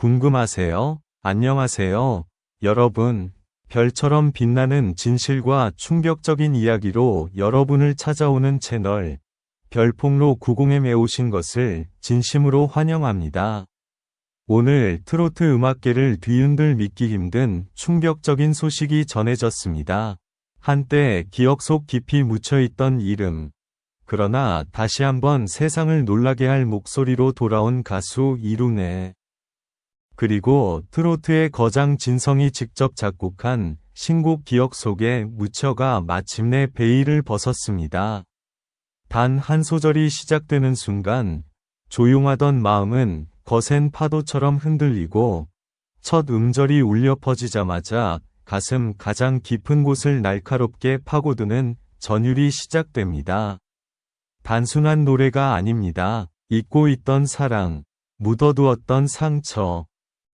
궁금하세요? 안녕하세요. 여러분, 별처럼 빛나는 진실과 충격적인 이야기로 여러분을 찾아오는 채널 별폭로 90M에 오신 것을 진심으로 환영합니다. 오늘 트로트 음악계를 뒤흔들 믿기 힘든 충격적인 소식이 전해졌습니다. 한때 기억 속 깊이 묻혀있던 이름. 그러나 다시 한번 세상을 놀라게 할 목소리로 돌아온 가수 이룬혜. 그리고 트로트의 거장 진성이 직접 작곡한 신곡 기억 속에 묻혀가 마침내 베일을 벗었습니다. 단 한 소절이 시작되는 순간 조용하던 마음은 거센 파도처럼 흔들리고 첫 음절이 울려 퍼지자마자 가슴 가장 깊은 곳을 날카롭게 파고드는 전율이 시작됩니다. 단순한 노래가 아닙니다. 잊고 있던 사랑, 묻어두었던 상처,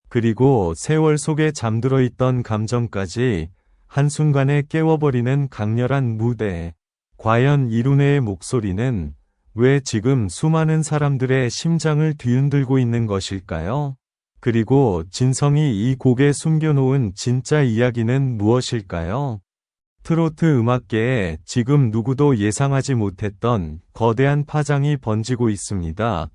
그리고 세월 속에 잠들어 있던 감정까지 한순간에 깨워버리는 강렬한 무대. 과연 이룬혜의 목소리는 왜 지금 수많은 사람들의 심장을 뒤흔들고 있는 것일까요? 그리고 진성이 이 곡에 숨겨놓은 진짜 이야기는 무엇일까요? 트로트 음악계에 지금 누구도 예상하지 못했던 거대한 파장이 번지고 있습니다.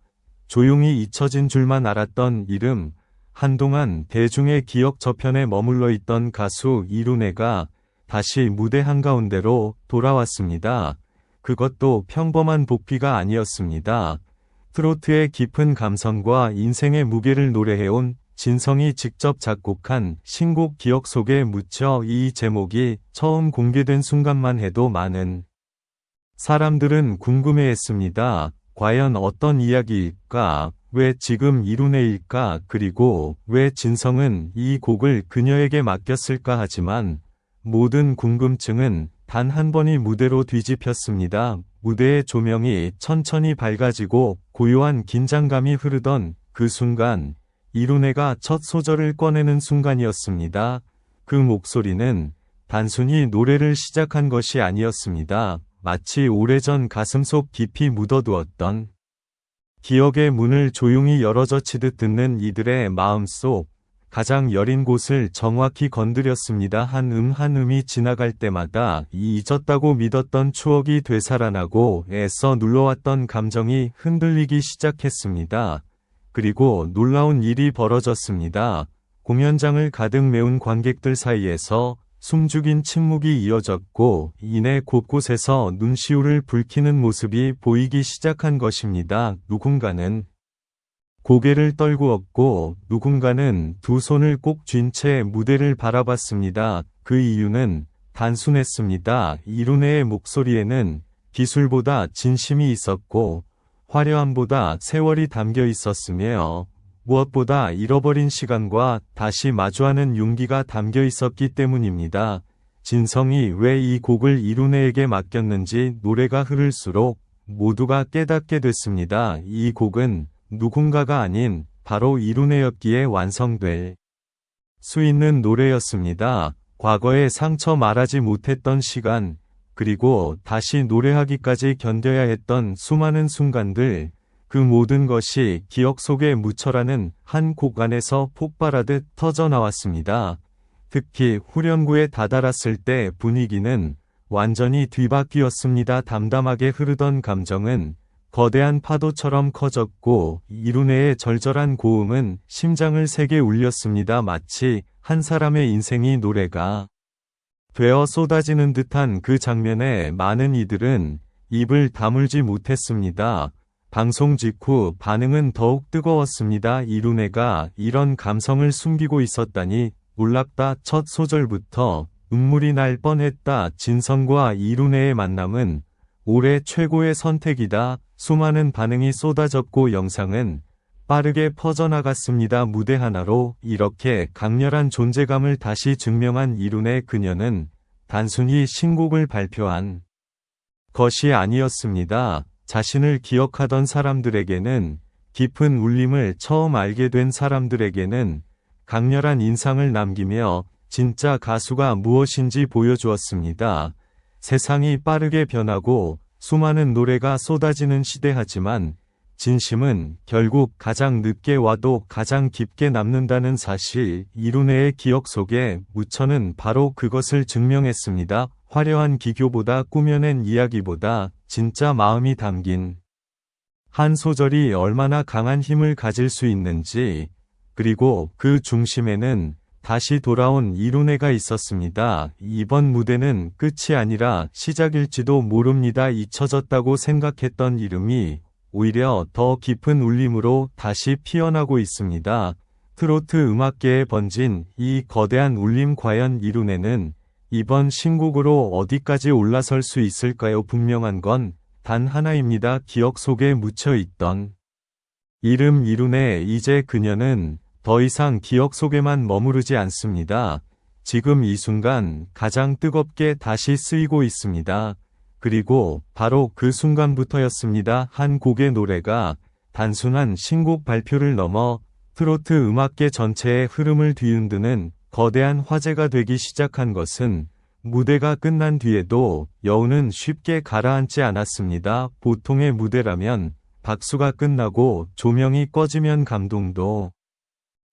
조용히 잊혀진 줄만 알았던 이름, 한동안 대중의 기억 저편에 머물러 있던 가수 이룬혜가 다시 무대 한가운데로 돌아왔습니다. 그것도 평범한 복귀가 아니었습니다. 트로트의 깊은 감성과 인생의 무게를 노래해온 진성이 직접 작곡한 신곡 기억 속에 묻혀. 이 제목이 처음 공개된 순간만 해도 많은 사람들은 궁금해했습니다. 과연 어떤 이야기일까? 왜 지금 이룬혜일까? 그리고 왜 진성은 이 곡을 그녀에게 맡겼을까? 하지만 모든 궁금증은 단 한 번이 무대로 뒤집혔습니다. 무대의 조명이 천천히 밝아지고 고요한 긴장감이 흐르던 그 순간, 이룬혜가 첫 소절을 꺼내는 순간이었습니다. 그 목소리는 단순히 노래를 시작한 것이 아니었습니다. 마치 오래전 가슴속 깊이 묻어두었던 기억의 문을 조용히 열어젖히듯 듣는 이들의 마음속 가장 여린 곳을 정확히 건드렸습니다. 한 음이 지나갈 때마다 이 잊었다고 믿었던 추억이 되살아나고 애써 눌러왔던 감정이 흔들리기 시작했습니다. 그리고 놀라운 일이 벌어졌습니다. 공연장을 가득 메운 관객들 사이에서 숨죽인 침묵이 이어졌고 이내 곳곳에서 눈시울을 붉히는 모습이 보이기 시작한 것입니다. 누군가는 고개를 떨구었고 누군가는 두 손을 꼭 쥔 채 무대를 바라봤습니다. 그 이유는 단순했습니다. 이룬혜의 목소리에는 기술보다 진심이 있었고 화려함보다 세월이 담겨 있었으며 무엇보다 잃어버린 시간과 다시 마주하는 용기가 담겨 있었기 때문입니다. 진성이 왜 이 곡을 이룬혜에게 맡겼는지 노래가 흐를수록 모두가 깨닫게 됐습니다. 이 곡은 누군가가 아닌 바로 이룬혜였기에 완성될 수 있는 노래였습니다. 과거의 상처 말하지 못했던 시간, 그리고 다시 노래하기까지 견뎌야 했던 수많은 순간들, 그 모든 것이 기억 속에 묻혀라는 한 곡 안에서 폭발하듯 터져나왔습니다. 특히 후렴구에 다다랐을 때 분위기는 완전히 뒤바뀌었습니다. 담담하게 흐르던 감정은 거대한 파도처럼 커졌고 이룬혜의 절절한 고음은 심장을 세게 울렸습니다. 마치 한 사람의 인생이 노래가 되어 쏟아지는 듯한 그 장면에 많은 이들은 입을 다물지 못했습니다. 방송 직후 반응은 더욱 뜨거웠습니다. 이룬혜가 이런 감성을 숨기고 있었다니 놀랍다. 첫 소절부터 눈물이 날 뻔했다. 진성과 이룬혜의 만남은 올해 최고의 선택이다. 수많은 반응이 쏟아졌고 영상은 빠르게 퍼져나갔습니다. 무대 하나로 이렇게 강렬한 존재감을 다시 증명한 이룬혜. 그녀는 단순히 신곡을 발표한 것이 아니었습니다. 자신을 기억하던 사람들에게는 깊은 울림을 처음 알게 된 사람들에게는 강렬한 인상을 남기며 진짜 가수가 무엇인지 보여주었습니다. 세상이 빠르게 변하고 수많은 노래가 쏟아지는 시대하지만 진심은 결국 가장 늦게 와도 가장 깊게 남는다는 사실, 이룬혜의 기억 속에 묻혀는 바로 그것을 증명했습니다. 화려한 기교보다 꾸며낸 이야기보다 진짜 마음이 담긴 한 소절이 얼마나 강한 힘을 가질 수 있는지, 그리고 그 중심에는 다시 돌아온 이룬혜가 있었습니다. 이번 무대는 끝이 아니라 시작일지도 모릅니다. 잊혀졌다고 생각했던 이름이 오히려 더 깊은 울림으로 다시 피어나고 있습니다. 트로트 음악계에 번진 이 거대한 울림, 과연 이룬혜는 이번 신곡으로 어디까지 올라설 수 있을까요? 분명한 건 단 하나입니다. 기억 속에 묻혀 있던 이름 이룬혜, 이제 그녀는 더 이상 기억 속에만 머무르지 않습니다. 지금 이 순간 가장 뜨겁게 다시 쓰이고 있습니다. 그리고 바로 그 순간부터였습니다. 한 곡의 노래가 단순한 신곡 발표를 넘어 트로트 음악계 전체의 흐름을 뒤흔드는 거대한 화제가 되기 시작한 것은 무대가 끝난 뒤에도 여운은 쉽게 가라앉지 않았습니다. 보통의 무대라면 박수가 끝나고 조명이 꺼지면 감동도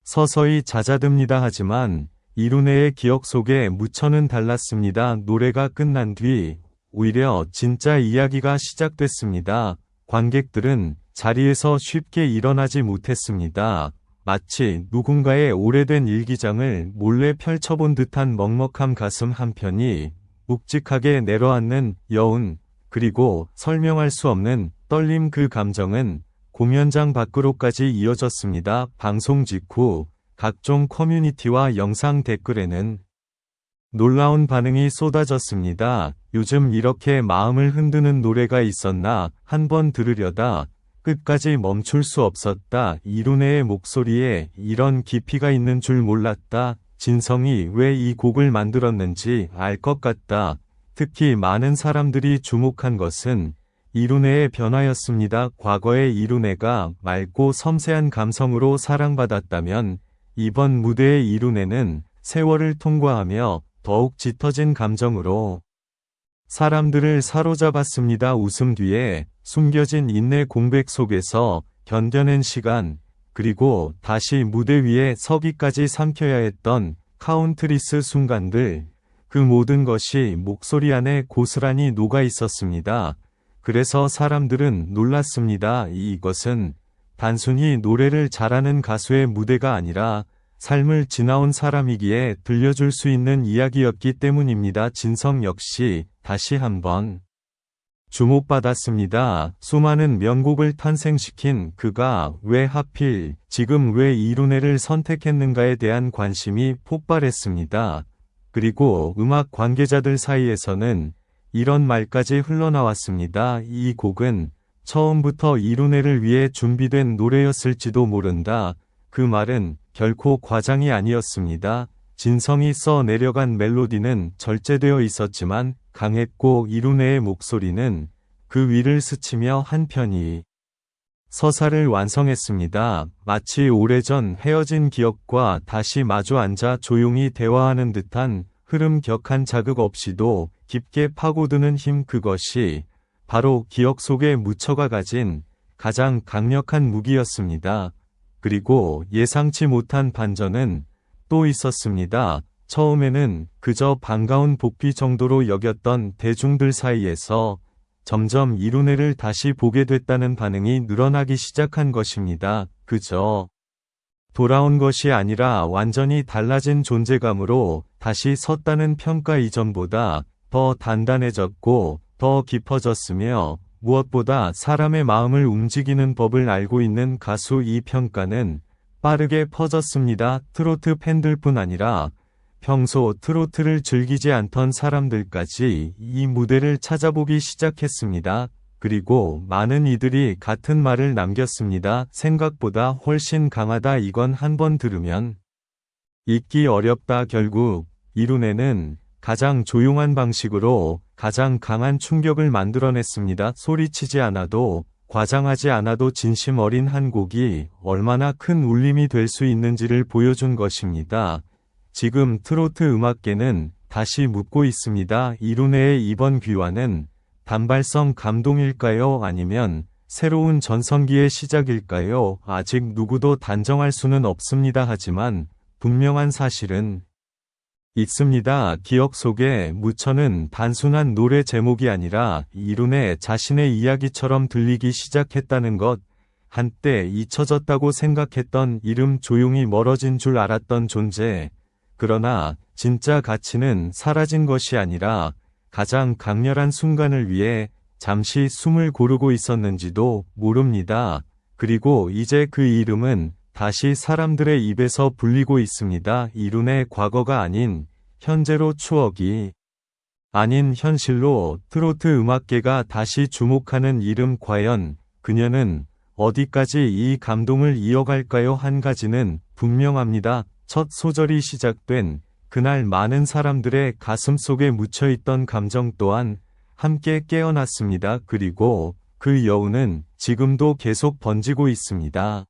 서서히 잦아듭니다. 하지만 이룬혜의 기억 속에 묻혀는 달랐습니다. 노래가 끝난 뒤 오히려 진짜 이야기가 시작됐습니다. 관객들은 자리에서 쉽게 일어나지 못했습니다. 마치 누군가의 오래된 일기장을 몰래 펼쳐본 듯한 먹먹함, 가슴 한편이 묵직하게 내려앉는 여운, 그리고 설명할 수 없는 떨림, 그 감정은 공연장 밖으로까지 이어졌습니다. 방송 직후 각종 커뮤니티와 영상 댓글에는 놀라운 반응이 쏟아졌습니다. 요즘 이렇게 마음을 흔드는 노래가 있었나? 한번 들으려다 끝까지 멈출 수 없었다. 이룬혜의 목소리에 이런 깊이가 있는 줄 몰랐다. 진성이 왜 이 곡을 만들었는지 알 것 같다. 특히 많은 사람들이 주목한 것은 이룬혜의 변화였습니다. 과거의 이룬혜가 맑고 섬세한 감성으로 사랑받았다면 이번 무대의 이룬혜는 세월을 통과하며 더욱 짙어진 감정으로 사람들을 사로잡았습니다. 웃음 뒤에 숨겨진 인내, 공백 속에서 견뎌낸 시간, 그리고 다시 무대 위에 서기까지 삼켜야 했던 카운트리스 순간들, 그 모든 것이 목소리 안에 고스란히 녹아 있었습니다. 그래서 사람들은 놀랐습니다. 이것은 단순히 노래를 잘하는 가수의 무대가 아니라 삶을 지나온 사람이기에 들려줄 수 있는 이야기였기 때문입니다. 진성 역시 다시 한번 주목받았습니다. 수많은 명곡을 탄생시킨 그가 왜 하필 지금 왜 이룬혜를 선택했는가에 대한 관심이 폭발했습니다. 그리고 음악 관계자들 사이에서는 이런 말까지 흘러나왔습니다. 이 곡은 처음부터 이룬혜를 위해 준비된 노래였을지도 모른다. 그 말은 결코 과장이 아니었습니다. 진성이 써 내려간 멜로디는 절제되어 있었지만 강했고 이룬혜의 목소리는 그 위를 스치며 한편이 서사를 완성했습니다. 마치 오래전 헤어진 기억과 다시 마주 앉아 조용히 대화하는 듯한 흐름, 격한 자극 없이도 깊게 파고드는 힘, 그것이 바로 기억 속에 묻혀가 가진 가장 강력한 무기였습니다. 그리고 예상치 못한 반전은 또 있었습니다. 처음에는 그저 반가운 복귀 정도로 여겼던 대중들 사이에서 점점 이룬혜를 다시 보게 됐다는 반응이 늘어나기 시작한 것입니다. 그저 돌아온 것이 아니라 완전히 달라진 존재감으로 다시 섰다는 평가, 이전보다 더 단단해졌고 더 깊어졌으며 무엇보다 사람의 마음을 움직이는 법을 알고 있는 가수, 이 평가는 빠르게 퍼졌습니다. 트로트 팬들뿐 아니라 평소 트로트를 즐기지 않던 사람들까지 이 무대를 찾아보기 시작했습니다. 그리고 많은 이들이 같은 말을 남겼습니다. 생각보다 훨씬 강하다. 이건 한번 들으면 잊기 어렵다. 결국 이룬혜는 가장 조용한 방식으로 가장 강한 충격을 만들어냈습니다. 소리치지 않아도, 과장하지 않아도 진심 어린 한 곡이 얼마나 큰 울림이 될 수 있는지를 보여준 것입니다. 지금 트로트 음악계는 다시 묻고 있습니다. 이룬혜의 이번 귀환은 단발성 감동일까요? 아니면 새로운 전성기의 시작일까요? 아직 누구도 단정할 수는 없습니다. 하지만 분명한 사실은 있습니다. 기억 속에 묻혀는 단순한 노래 제목이 아니라 이룬의 자신의 이야기처럼 들리기 시작했다는 것. 한때 잊혀졌다고 생각했던 이름, 조용히 멀어진 줄 알았던 존재. 그러나 진짜 가치는 사라진 것이 아니라 가장 강렬한 순간을 위해 잠시 숨을 고르고 있었는지도 모릅니다. 그리고 이제 그 이름은 다시 사람들의 입에서 불리고 있습니다. 이룬의 과거가 아닌 현재로, 추억이 아닌 현실로 트로트 음악계가 다시 주목하는 이름. 과연 그녀는 어디까지 이 감동을 이어갈까요? 한 가지는 분명합니다. 첫 소절이 시작된 그날 많은 사람들의 가슴 속에 묻혀있던 감정 또한 함께 깨어났습니다. 그리고 그 여운은 지금도 계속 번지고 있습니다.